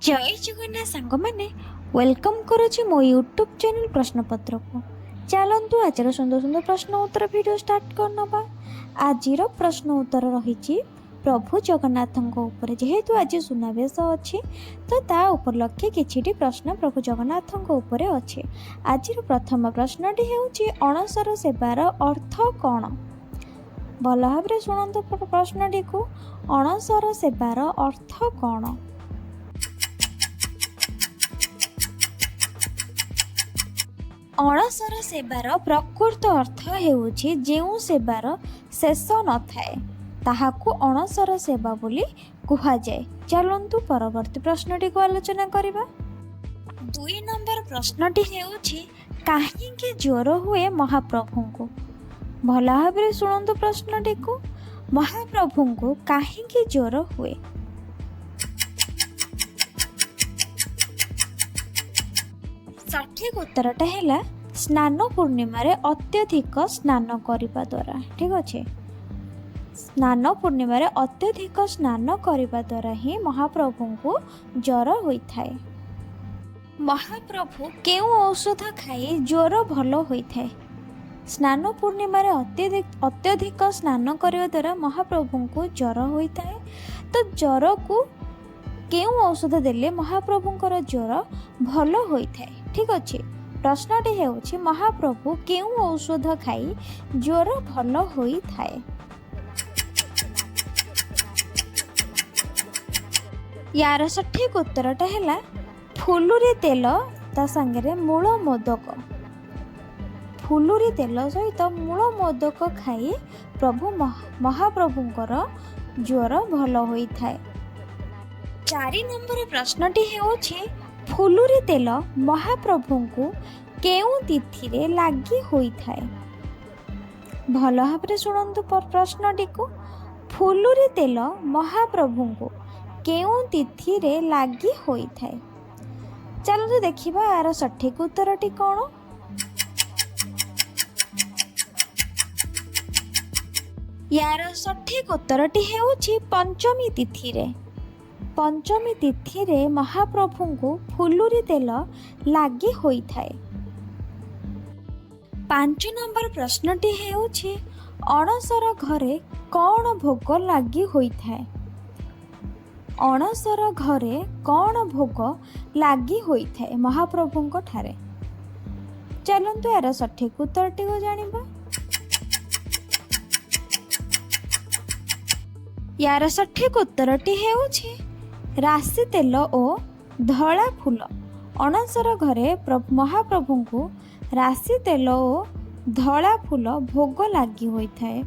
जय जगन्नाथ सांग मैंने वेलकम करुच्ची मो यूट्यूब चैनल प्रश्नपत्र को। चलतु आज सुंदर सुंदर प्रश्न उत्तर वीडियो स्टार्ट करनबा। आज प्रश्न उत्तर रही प्रभु जगन्नाथ जेहेतु आज सुनावेश अच्छी तो ता उपर लक्ष्य किछि प्रश्न प्रभु जगन्नाथ अच्छे। आज प्रथम प्रश्नटी हेउछि अणसर सेवार अर्थ कौन। भल भाव शुणु प्रश्नटी को। अणसर सेवार अर्थ कौन। अणसर सेवार प्रकृत अर्थ हेउछि जेउ सेवार शेष न थाए ताहाकु अणसर सेवा बोली कुहा जाए। चलंतु परवर्ती प्रश्नटी को आलोचना करिबा। 2 नंबर प्रश्नटी हेउछि काहेकि ज्वर हुए महाप्रभु को। भल भाव शुणु प्रश्नटी को। महाप्रभु को काहेकि ज्वर हुए। सठिक उत्तरटा है स्नान पूर्णिमा रे अत्यधिक स्नान करने द्वारा। ठीक अच्छे, स्नान पूर्णिमा रे अत्यधिक स्नान करने द्वारा ही महाप्रभु को ज्वर होता है। महाप्रभु केउ औषध खाई ज्वर भल होता है। स्नान पूर्णिमा रे अत्यधिक स्नान करने द्वारा महाप्रभु को ज्वर होता है। तो ज्वर को केउ औषध देले महाप्रभुंकर ज्वर भल होता है। ठीक अच्छे, प्रश्नटी हेउछि महाप्रभु केउ औषध खाई ज्वर भल होता है। यार सठिक उत्तरटा है फुलुरी तेल ता संगे मूल मोदक। फुलुरी तेल सहित मूल मोदक खाई प्रभु महाप्रभुंकर ज्वर भल होता है। 4 नंबर प्रश्नटी हेउछि फुलुरी तेल महाप्रभु को केउ तिथि रे लागि होता है। भल भाव शुणु प्रश्नटी को। फुलुरी तेल महाप्रभु को केउ तिथि रे लागि होता है। चलो देखिबा यार सठिक उत्तरटी कौन। यार सठिक उत्तरटी हेउछि पंचमी तिथि रे। पंचमी तिथि रे महाप्रभु को फुलुरी तेल लागि होता है। 5 नंबर प्रश्नटी हेउछि अणसर घरे कौन भोग लागि होता है। अणसर घरे कौन भोग लागि होता है महाप्रभु को ठारे। चलंतु यार सठिक उत्तरटी को जानिबा। यार सठिक उत्तरटी हेउछि राशि तेल और धला फूल। अणसर घरे महाप्रभु को राशि तेल और धला फूल भोग लागि होता है।